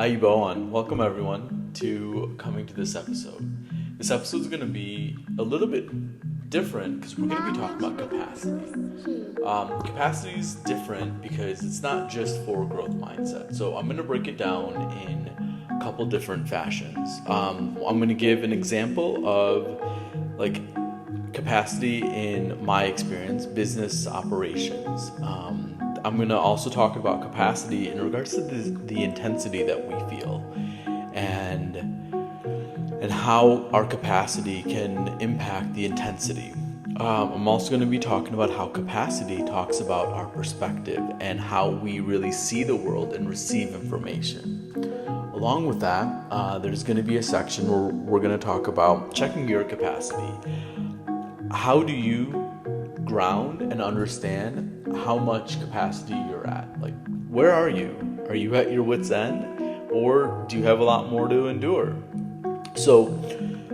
you going? Welcome everyone to coming to this episode. This episode is going to be a little bit different because we're going to be talking about capacity. Capacity is different because it's not just for growth mindset. So I'm going to break it down in a couple different fashions. I'm going to give an example of capacity in my experience, business operations. I'm going to also talk about capacity in regards to the intensity that we feel and how our capacity can impact the intensity. I'm also going to be talking about how capacity talks about our perspective and how we really see the world and receive information. Along with that, there's going to be a section where we're going to talk about checking your capacity. How do you ground and understand how much capacity you're at? Where are you? Are you at your wit's end, or do you have a lot more to endure? So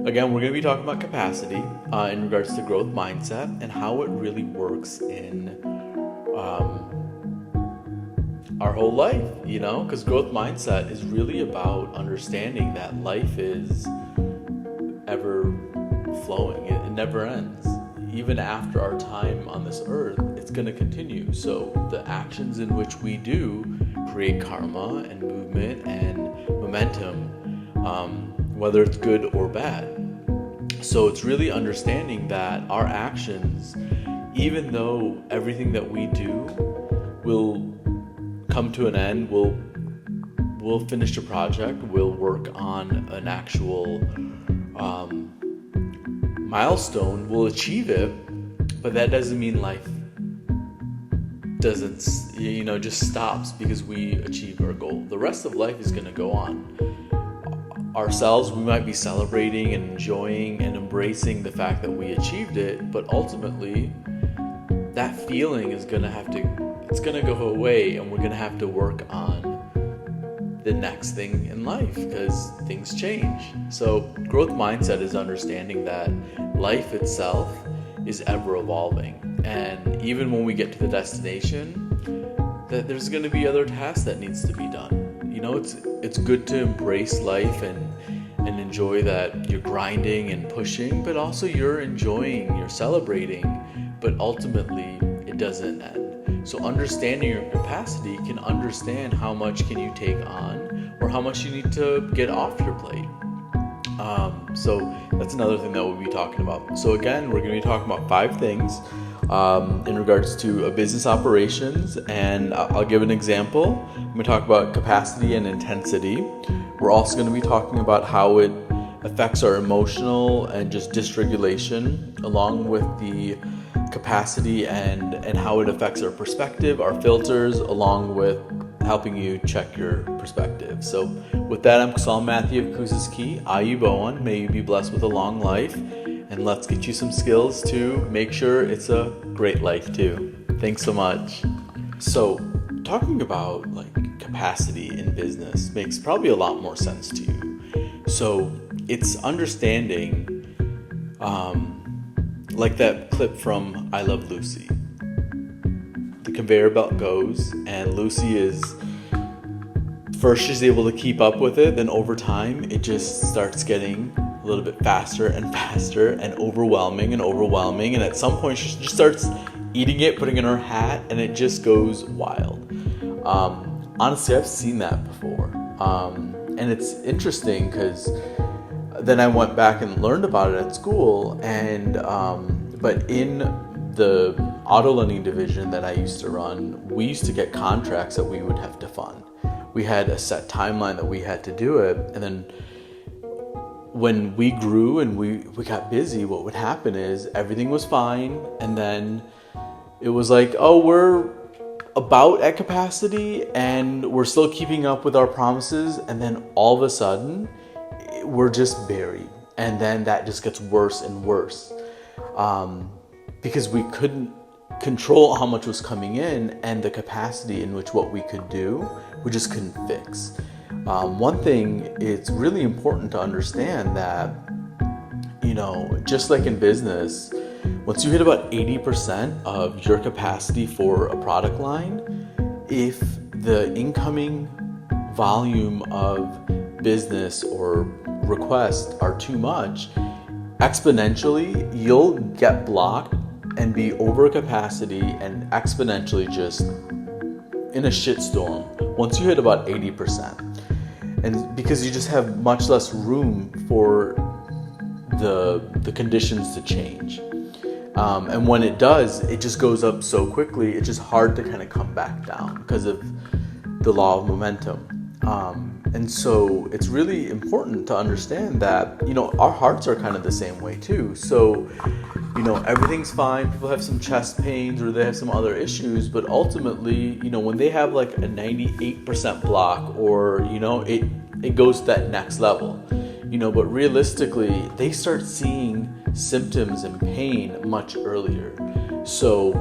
again, we're going to be talking about capacity in regards to growth mindset and how it really works in our whole life, because growth mindset is really about understanding that life is ever flowing. It never ends. Even after our time on this earth, it's going to continue. So the actions in which we do create karma and movement and momentum, whether it's good or bad. So it's really understanding that our actions, even though everything that we do will come to an end, we'll finish a project, we'll work on an actual milestone, we'll achieve it, but that doesn't mean life doesn't, just stops because we achieve our goal. The rest of life is going to go on. Ourselves, we might be celebrating and enjoying and embracing the fact that we achieved it, but ultimately that feeling is going to go away, and we're going to have to work on the next thing in life because things change. So growth mindset is understanding that life itself is ever evolving, and even when we get to the destination, that there's going to be other tasks that needs to be done. It's good to embrace life and enjoy that you're grinding and pushing, but also you're celebrating, but ultimately it doesn't end. So understanding your capacity can understand how much can you take on or how much you need to get off your plate. So that's another thing that we'll be talking about. So again, we're going to be talking about 5 things in regards to a business operations, and I'll give an example. I'm going to talk about capacity and intensity. We're also going to be talking about how it affects our emotional and just dysregulation, along with the capacity and how it affects our perspective, our filters, along with helping you check your perspective. So with that, I'm Kusal Matthew of Koos Key. Ayu Bowen. May you be blessed with a long life, and let's get you some skills to make sure it's a great life too. Thanks so much. So talking about capacity in business makes probably a lot more sense to you. So it's understanding that clip from I Love Lucy. The conveyor belt goes, and Lucy she's able to keep up with it, then over time it just starts getting a little bit faster and faster and overwhelming, and at some point she just starts eating it, putting it in her hat, and it just goes wild. Honestly, I've seen that before, and it's interesting because then I went back and learned about it at school, and but in the auto lending division that I used to run, we used to get contracts that we would have to fund. We had a set timeline that we had to do it, and then when we grew and we got busy, what would happen is everything was fine, and then it was we're about at capacity and we're still keeping up with our promises, and then all of a sudden we're just buried, and then that just gets worse and worse because we couldn't control how much was coming in, and the capacity in which what we could do we just couldn't fix. One thing, it's really important to understand that just like in business, once you hit about 80% of your capacity for a product line, if the incoming volume of business or requests are too much, exponentially you'll get blocked and be over capacity and exponentially just in a shitstorm once you hit about 80%. And because you just have much less room for the conditions to change. And when it does, it just goes up so quickly, it's just hard to kind of come back down because of the law of momentum. And so it's really important to understand that, our hearts are kind of the same way too. So, everything's fine. People have some chest pains or they have some other issues, but ultimately, when they have like a 98% block or, it goes to that next level, but realistically, they start seeing symptoms and pain much earlier. So,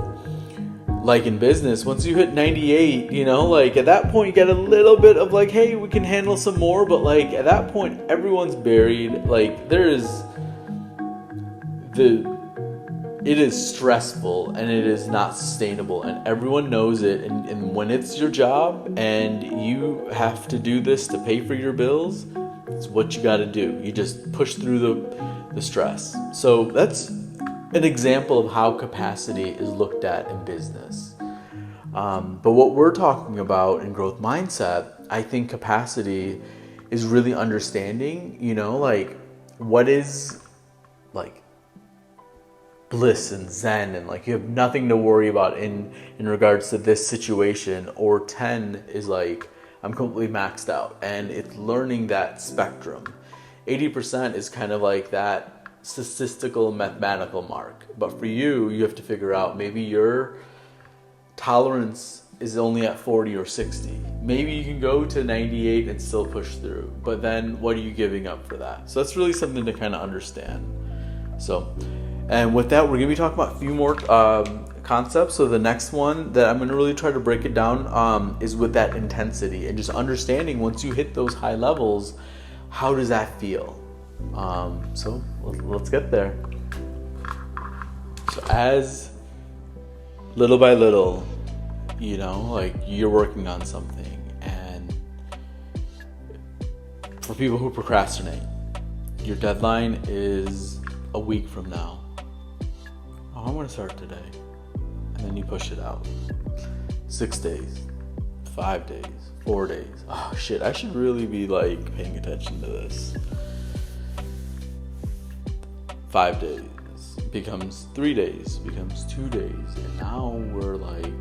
like in business, once you hit 98, at that point you get a little bit of like, hey, we can handle some more, but like at that point everyone's buried. Like it is stressful and it is not sustainable and everyone knows it. And when it's your job and you have to do this to pay for your bills, it's what you got to do. You just push through the stress. So that's an example of how capacity is looked at in business. But what we're talking about in growth mindset, I think capacity is really understanding, what is like bliss and zen and like you have nothing to worry about in regards to this situation, or 10 is like I'm completely maxed out, and it's learning that spectrum. 80% is kind of like that statistical mathematical mark, but for you have to figure out maybe your tolerance is only at 40 or 60. Maybe you can go to 98 and still push through, but then what are you giving up for that? So that's really something to kind of understand. So, and with that, we're going to be talking about a few more concepts. So the next one that I'm going to really try to break it down is with that intensity and just understanding once you hit those high levels, how does that feel? So let's get there. So as little by little, like you're working on something, and for people who procrastinate, your deadline is a week from now. Oh, I'm going to start today. And then you push it out. 6 days, 5 days, 4 days. Oh shit, I should really be like paying attention to this. 5 days becomes 3 days, becomes 2 days, and now we're like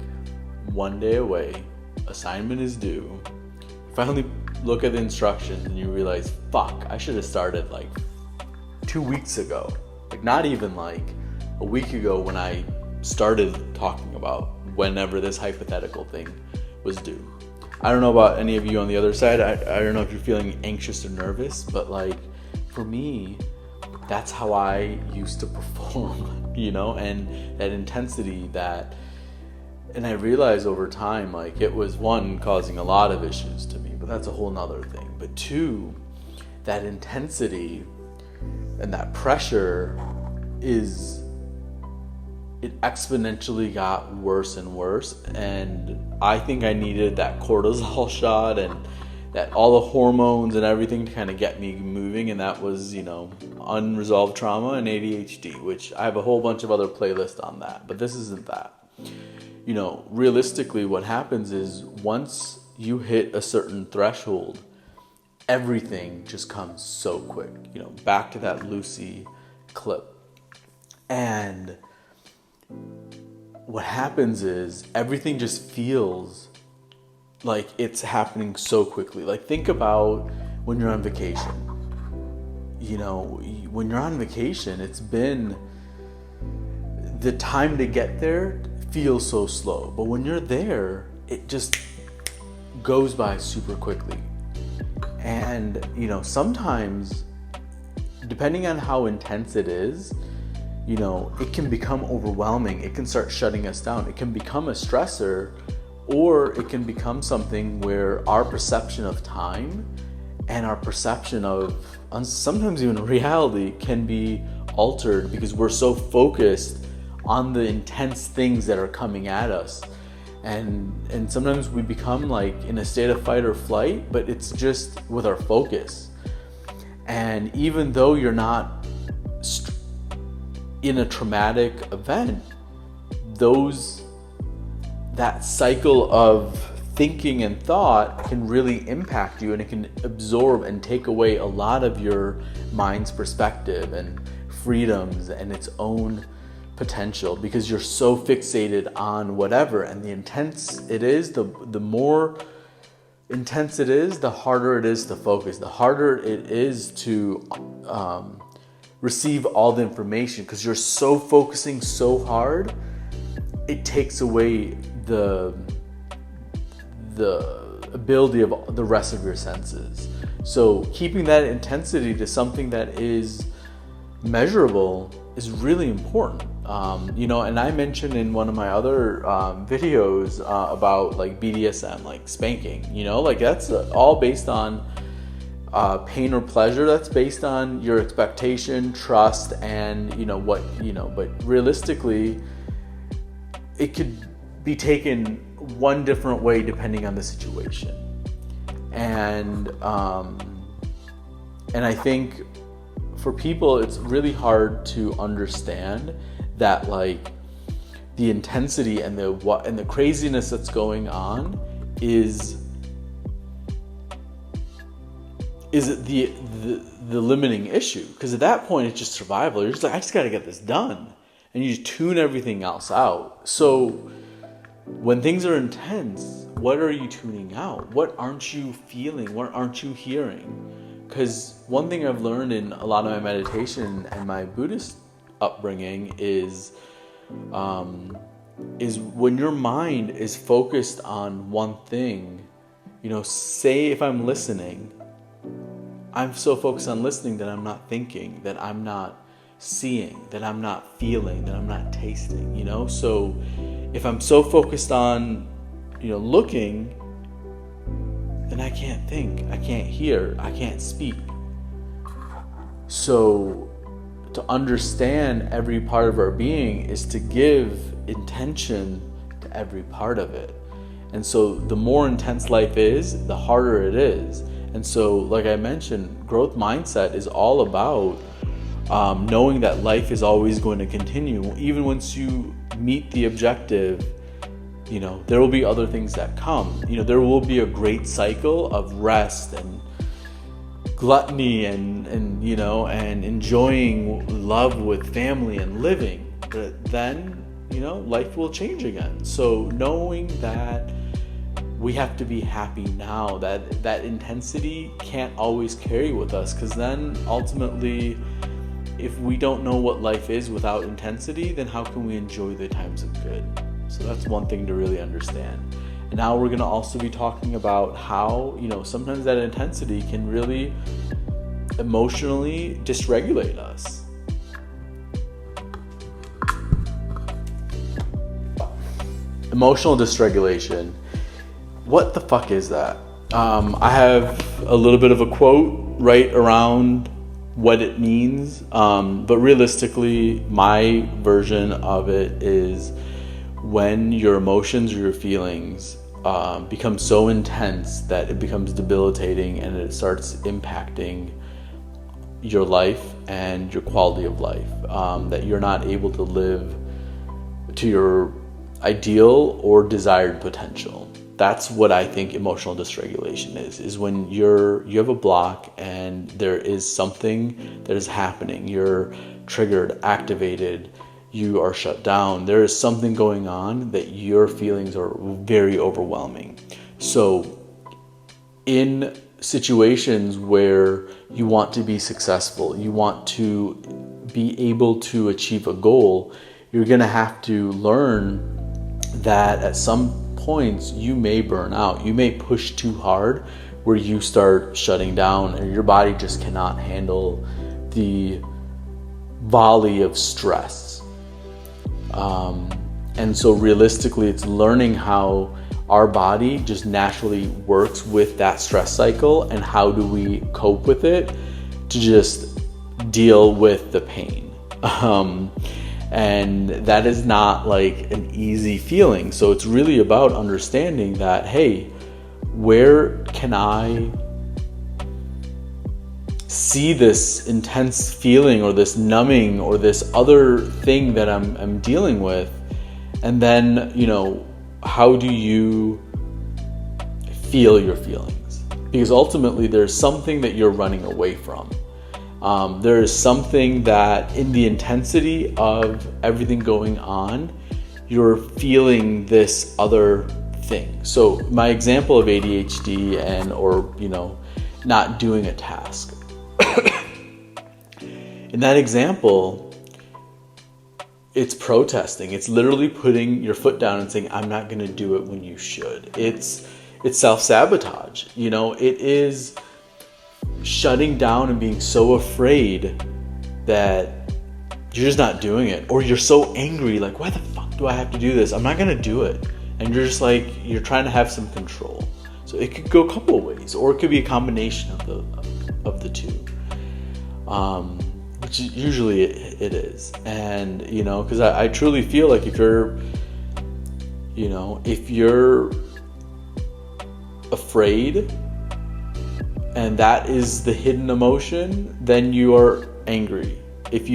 1 day away. Assignment is due. Finally look at the instructions and you realize, fuck, I should have started like 2 weeks ago. Like not even like a week ago when I started talking about whenever this hypothetical thing was due. I don't know about any of you on the other side. I don't know if you're feeling anxious or nervous, but like for me, that's how I used to perform, and that intensity and I realized over time, like it was one, causing a lot of issues to me, but that's a whole nother thing. But two, that intensity and that pressure it exponentially got worse and worse. And I think I needed that cortisol shot and that all the hormones and everything to kind of get me moving. And that was, unresolved trauma and ADHD, which I have a whole bunch of other playlists on that, but this isn't that. Realistically what happens is once you hit a certain threshold, everything just comes so quick, back to that Lucy clip. And what happens is everything just feels like it's happening so quickly. Like think about when you're on vacation. When you're on vacation, it's been the time to get there feels so slow, but when you're there, it just goes by super quickly. And sometimes depending on how intense it is, it can become overwhelming. It can start shutting us down. It can become a stressor, or it can become something where our perception of time and our perception of sometimes even reality can be altered because we're so focused on the intense things that are coming at us and sometimes we become like in a state of fight or flight, but it's just with our focus. And even though you're not in a traumatic event, that cycle of thinking and thought can really impact you, and it can absorb and take away a lot of your mind's perspective and freedoms and its own potential, because you're so fixated on whatever. And the intense it is, the more intense it is, the harder it is to focus, the harder it is to receive all the information, because you're so focusing so hard, it takes away the ability of the rest of your senses. So keeping that intensity to something that is measurable is really important. And I mentioned in one of my other videos about like BDSM, like spanking, like that's all based on pain or pleasure. That's based on your expectation, trust, and but realistically it could be taken one different way depending on the situation. And I think for people, it's really hard to understand that like the intensity and the craziness that's going on is the limiting issue. Because at that point, it's just survival. You're just like, I just got to get this done, and you just tune everything else out. So when things are intense, what are you tuning out? What aren't you feeling? What aren't you hearing? Because one thing I've learned in a lot of my meditation and my Buddhist upbringing is when your mind is focused on one thing, say if I'm listening, I'm so focused on listening that I'm not thinking, that I'm not seeing, that I'm not feeling, that I'm not tasting, So if I'm so focused on, looking, then I can't think, I can't hear, I can't speak. So to understand every part of our being is to give intention to every part of it. And so the more intense life is, the harder it is. And so, like I mentioned, growth mindset is all about knowing that life is always going to continue. Even once you meet the objective, there will be other things that come. There will be a great cycle of rest and gluttony and enjoying love with family and living. But then, life will change again. So knowing that we have to be happy now, that intensity can't always carry with us, because then ultimately, if we don't know what life is without intensity, then how can we enjoy the times of good? So that's one thing to really understand. And now we're going to also be talking about how, sometimes that intensity can really emotionally dysregulate us. Emotional dysregulation. What the fuck is that? I have a little bit of a quote right around what it means, but realistically, my version of it is when your emotions or your feelings become so intense that it becomes debilitating and it starts impacting your life and your quality of life, that you're not able to live to your ideal or desired potential. That's what I think emotional dysregulation is when you have a block and there is something that is happening. You're triggered, activated, you are shut down. There is something going on that your feelings are very overwhelming. So in situations where you want to be successful, you want to be able to achieve a goal, you're going to have to learn that at some points you may burn out. You may push too hard where you start shutting down and your body just cannot handle the volley of stress. And so realistically, it's learning how our body just naturally works with that stress cycle and how do we cope with it to just deal with the pain. And that is not like an easy feeling. So it's really about understanding that, hey, where can I see this intense feeling or this numbing or this other thing that I'm dealing with? And then, how do you feel your feelings? Because ultimately there's something that you're running away from. There is something that in the intensity of everything going on, you're feeling this other thing. So my example of ADHD or not doing a task. In that example, it's protesting. It's literally putting your foot down and saying, I'm not going to do it when you should. It's self-sabotage. It is shutting down and being so afraid that you're just not doing it. Or you're so angry, like, why the fuck do I have to do this? I'm not going to do it. And you're just like, you're trying to have some control. So it could go a couple of ways, or it could be a combination of the two. Which usually it is. And, because I truly feel like if you're afraid and that is the hidden emotion, then you are angry. If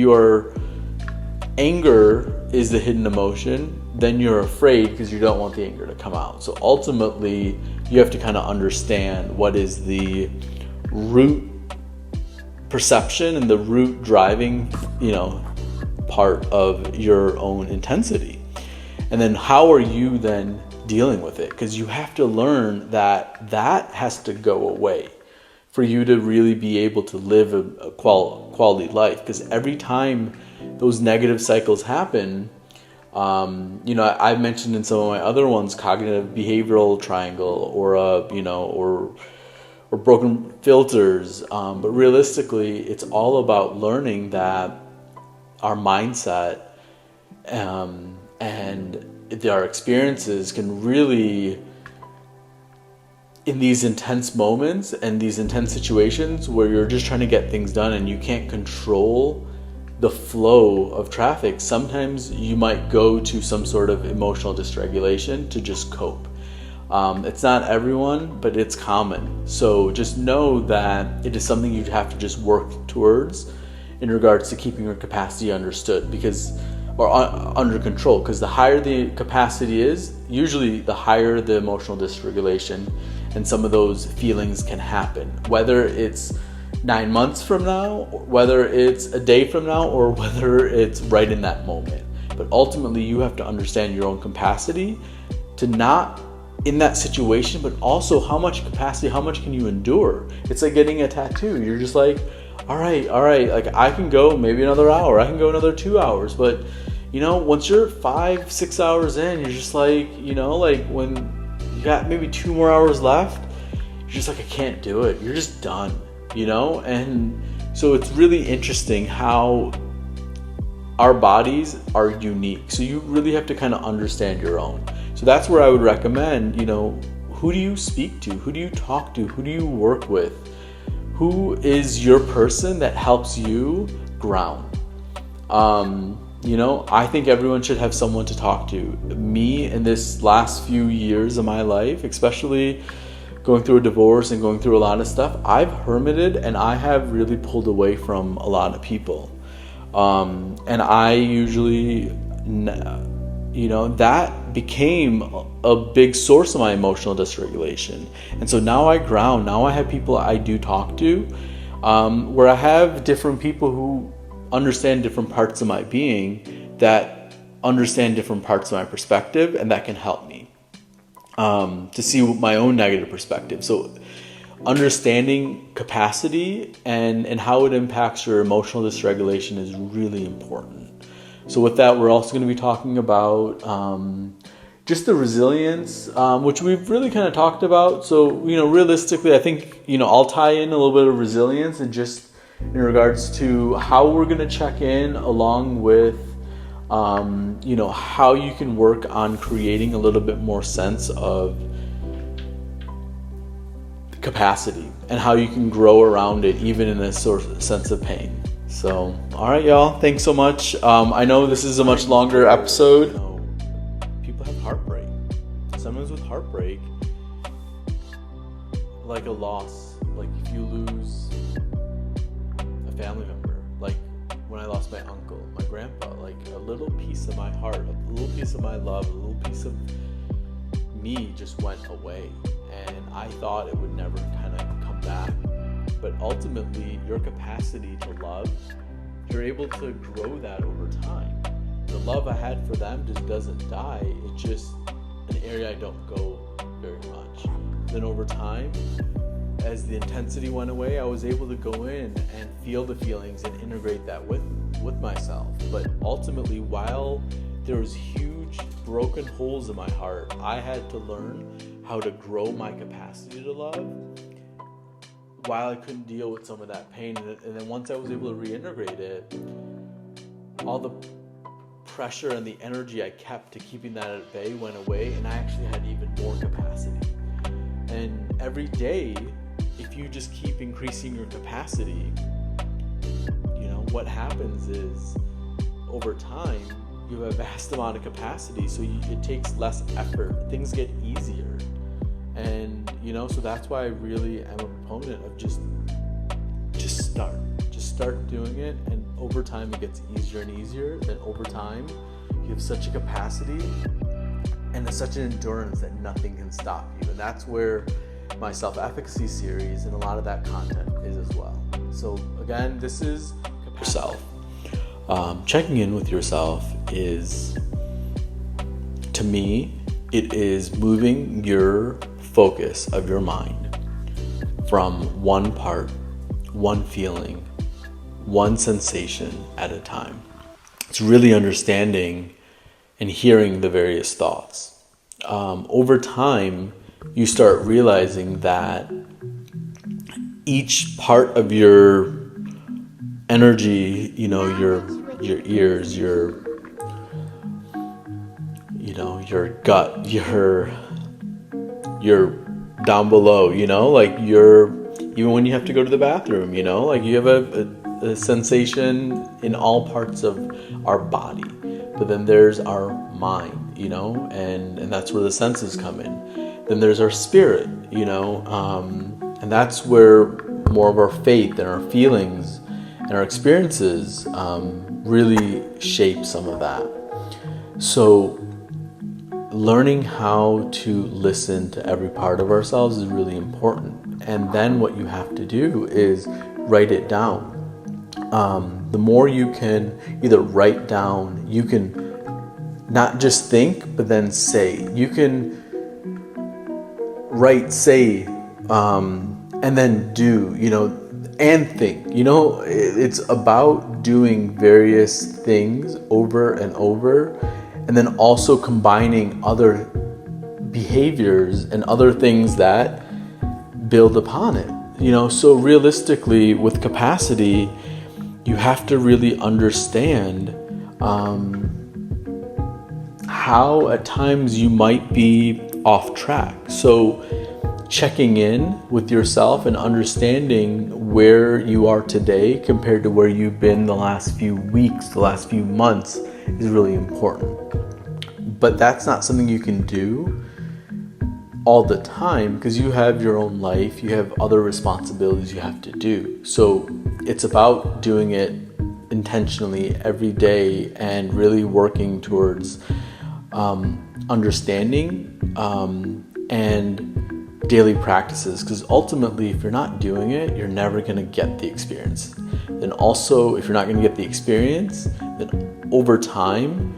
anger is the hidden emotion, then you're afraid because you don't want the anger to come out. So ultimately, you have to kind of understand what is the root perception and the root driving, part of your own intensity. And then how are you then dealing with it? Because you have to learn that has to go away for you to really be able to live a quality life. Because every time those negative cycles happen, I've mentioned in some of my other ones, cognitive behavioral triangle or broken filters. But realistically, it's all about learning that our mindset and our experiences can really, in these intense moments and these intense situations where you're just trying to get things done and you can't control the flow of traffic, sometimes you might go to some sort of emotional dysregulation to just cope. It's not everyone, but it's common. So just know that it is something you have to just work towards in regards to keeping your capacity understood under control. Because the higher the capacity is, usually the higher the emotional dysregulation and some of those feelings can happen. Whether it's 9 months from now, whether it's a day from now, or whether it's right in that moment. But ultimately, you have to understand your own capacity to not in that situation, but also how much can you endure? It's like getting a tattoo. You're just like, all right, like I can go maybe another hour, I can go another 2 hours, but once you're 5-6 hours in, you're just like, like when you got maybe 2 more hours left, you're just like, I can't do it. You're just done, and so it's really interesting how our bodies are unique. So you really have to kind of understand your own. So that's where I would recommend, who do you speak to? Who do you talk to? Who do you work with? Who is your person that helps you ground? I think everyone should have someone to talk to. Me, in this last few years of my life, especially going through a divorce and going through a lot of stuff, I've hermited and I have really pulled away from a lot of people. And I usually, that became a big source of my emotional dysregulation. And so now I ground. Now I have people I do talk to, where I have different people who understand different parts of my being, that understand different parts of my perspective, and that can help me to see my own negative perspective. So understanding capacity and how it impacts your emotional dysregulation is really important. So with that, we're also going to be talking about just the resilience, which we've really kind of talked about. So, realistically, I think, I'll tie in a little bit of resilience and just in regards to how we're going to check in along with, how you can work on creating a little bit more sense of capacity and how you can grow around it, even in a sort of sense of pain. So, all right, y'all. Thanks so much. I know this is a much longer episode. People have heartbreak. Sometimes with heartbreak, like a loss, like if you lose a family member, like when I lost my uncle, my grandpa, like a little piece of my heart, a little piece of my love, a little piece of me just went away, and I thought it would never kind of come back. But ultimately, your capacity to love, you're able to grow that over time. The love I had for them just doesn't die. It's just an area I don't go very much. Then over time, as the intensity went away, I was able to go in and feel the feelings and integrate that with myself. But ultimately, while there was huge broken holes in my heart, I had to learn how to grow my capacity to love while I couldn't deal with some of that pain. And then once I was able to reintegrate it, all the pressure and the energy I kept to keeping that at bay went away, and I actually had even more capacity. And every day, if you just keep increasing your capacity, what happens is over time, you have a vast amount of capacity, so it takes less effort. Things get easier. And, so that's why I really am a proponent of just start doing it. And over time, it gets easier and easier. Then over time, you have such a capacity and such an endurance that nothing can stop you. And that's where my self-efficacy series and a lot of that content is as well. So again, this is yourself. Checking in with yourself is, to me, it is moving your focus of your mind from one part, one feeling, one sensation at a time. It's really understanding and hearing the various thoughts. Over time, you start realizing that each part of your energy, your ears, your gut, your down below, even when you have to go to the bathroom, you have a sensation in all parts of our body. But then there's our mind, and that's where the senses come in. Then there's our spirit, and that's where more of our faith and our feelings and our experiences really shape some of that. So learning how to listen to every part of ourselves is really important. And then what you have to do is write it down. The more you can either write down, you can not just think, but then say. You can write, say, and then do, and think. It's about doing various things over and over, and then also combining other behaviors and other things that build upon it. So realistically, with capacity, you have to really understand how at times you might be off track. So checking in with yourself and understanding where you are today compared to where you've been the last few weeks, the last few months is really important. But that's not something you can do all the time because you have your own life, you have other responsibilities you have to do. So it's about doing it intentionally every day and really working towards understanding and daily practices, because ultimately if you're not doing it, you're never going to get the experience. Then also, if you're not going to get the experience, then over time,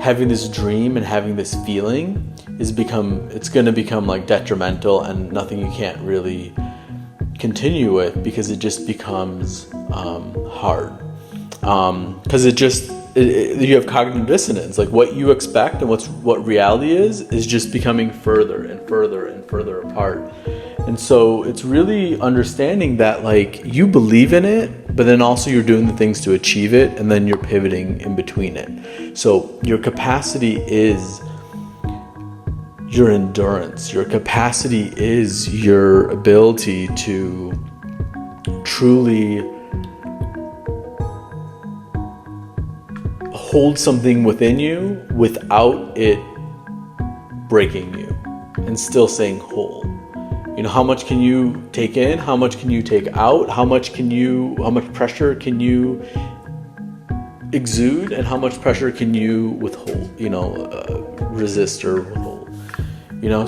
having this dream and having this feeling it's going to become like detrimental and nothing you can't really continue with, because it just becomes hard. Because you have cognitive dissonance. Like what you expect and what reality is just becoming further and further and further apart. And so it's really understanding that like you believe in it, but then also you're doing the things to achieve it, and then you're pivoting in between it. So your capacity is your endurance. Your capacity is your ability to truly hold something within you without it breaking you and still staying whole. You know, how much can you take in? How much can you take out? How much pressure can you exude? And how much pressure can you withhold, resist or withhold?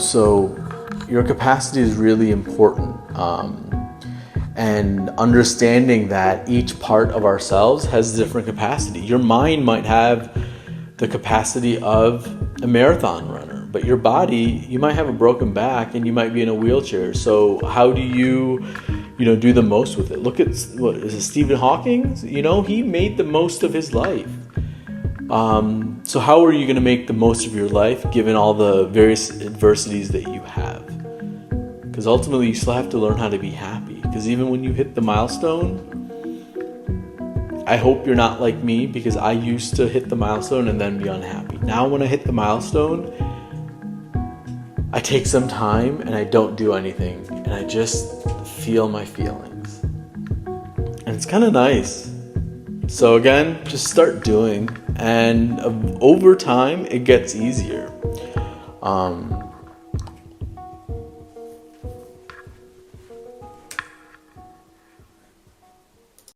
So your capacity is really important. And understanding that each part of ourselves has a different capacity. Your mind might have the capacity of a marathon runner, but your body, you might have a broken back and you might be in a wheelchair. So how do you do the most with it? Look at, what is it, Stephen Hawking? He made the most of his life. So how are you going to make the most of your life given all the various adversities that you have? Because ultimately you still have to learn how to be happy. Because even when you hit the milestone, I hope you're not like me, because I used to hit the milestone and then be unhappy. Now when I hit the milestone, I take some time and I don't do anything. And I just feel my feelings. And it's kind of nice. So again, just start doing. And over time, it gets easier.